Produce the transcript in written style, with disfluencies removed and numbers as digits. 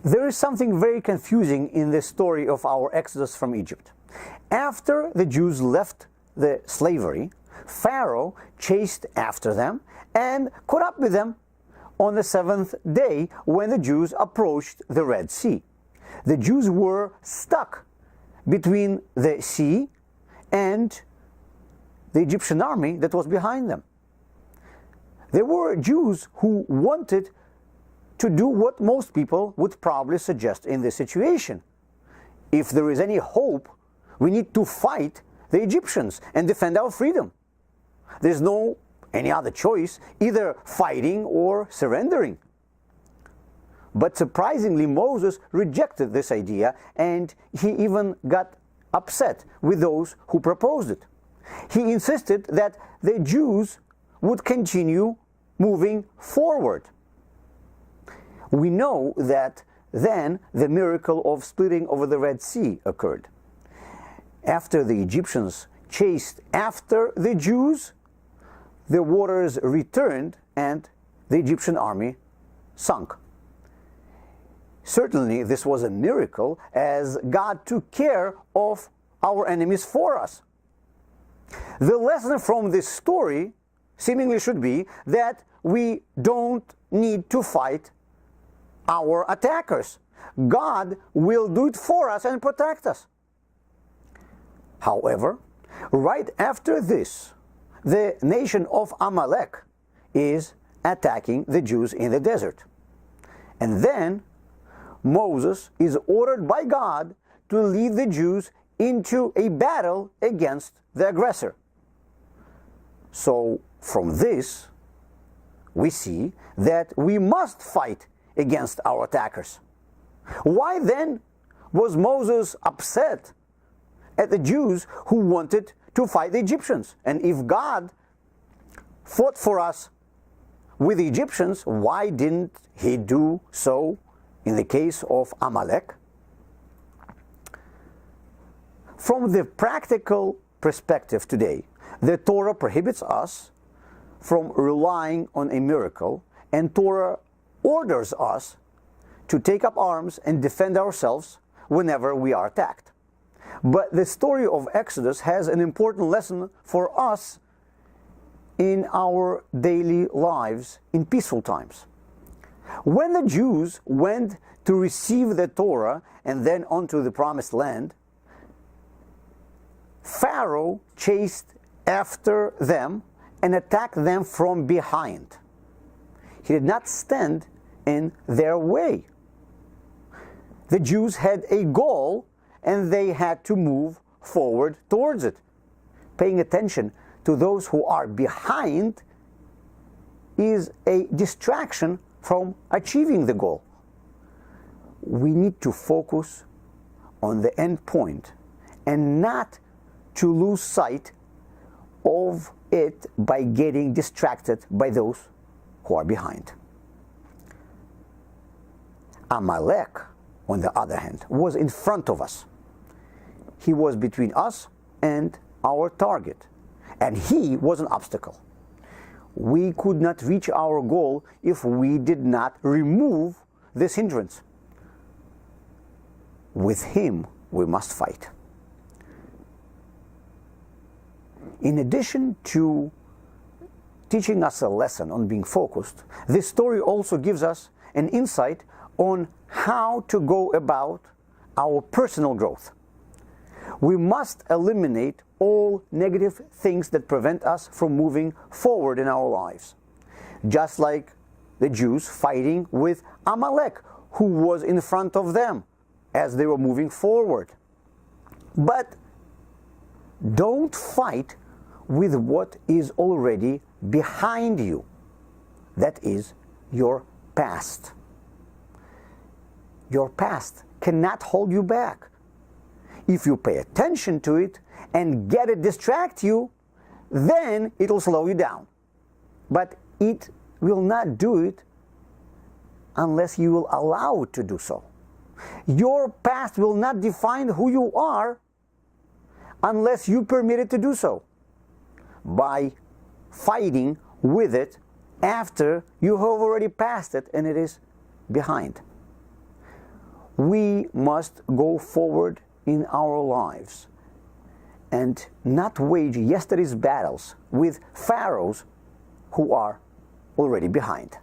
There is something very confusing in the story of our exodus from Egypt. After the Jews left the slavery, Pharaoh chased after them and caught up with them on the seventh day when the Jews approached the Red Sea. The Jews were stuck between the sea and the Egyptian army that was behind them. There were Jews who wanted to do what most people would probably suggest in this situation. If there is any hope, we need to fight the Egyptians and defend our freedom. There's no any other choice, either fighting or surrendering. But surprisingly, Moses rejected this idea, and he even got upset with those who proposed it. He insisted that the Jews would continue moving forward. We know that then the miracle of splitting over the Red Sea occurred. After the Egyptians chased after the Jews, the waters returned and the Egyptian army sunk. Certainly this was a miracle, as God took care of our enemies for us. The lesson from this story seemingly should be that we don't need to fight our attackers. God will do it for us and protect us. However, right after this, the nation of Amalek is attacking the Jews in the desert. And then Moses is ordered by God to lead the Jews into a battle against the aggressor. So from this, we see that we must fight against our attackers. Why then was Moses upset at the Jews who wanted to fight the Egyptians? And if God fought for us with the Egyptians, why didn't he do so in the case of Amalek? From the practical perspective today, the Torah prohibits us from relying on a miracle, and Torah orders us to take up arms and defend ourselves whenever we are attacked. But the story of Exodus has an important lesson for us in our daily lives in peaceful times. When the Jews went to receive the Torah and then onto the promised land, Pharaoh chased after them and attacked them from behind. He did not stand in their way. The Jews had a goal and they had to move forward towards it. Paying attention to those who are behind is a distraction from achieving the goal. We need to focus on the end point and not to lose sight of it by getting distracted by those who are behind. Amalek, on the other hand, was in front of us. He was between us and our target, and he was an obstacle. We could not reach our goal if we did not remove this hindrance. With him, we must fight. In addition to teaching us a lesson on being focused, this story also gives us an insight on how to go about our personal growth. We must eliminate all negative things that prevent us from moving forward in our lives. Just like the Jews fighting with Amalek, who was in front of them as they were moving forward. But don't fight with what is already behind you. That is your past. Your past cannot hold you back. If you pay attention to it and get it distract you, then it will slow you down. But it will not do it unless you will allow it to do so. Your past will not define who you are unless you permit it to do so, by fighting with it after you have already passed it and it is behind. we must go forward in our lives and not wage yesterday's battles with pharaohs who are already behind.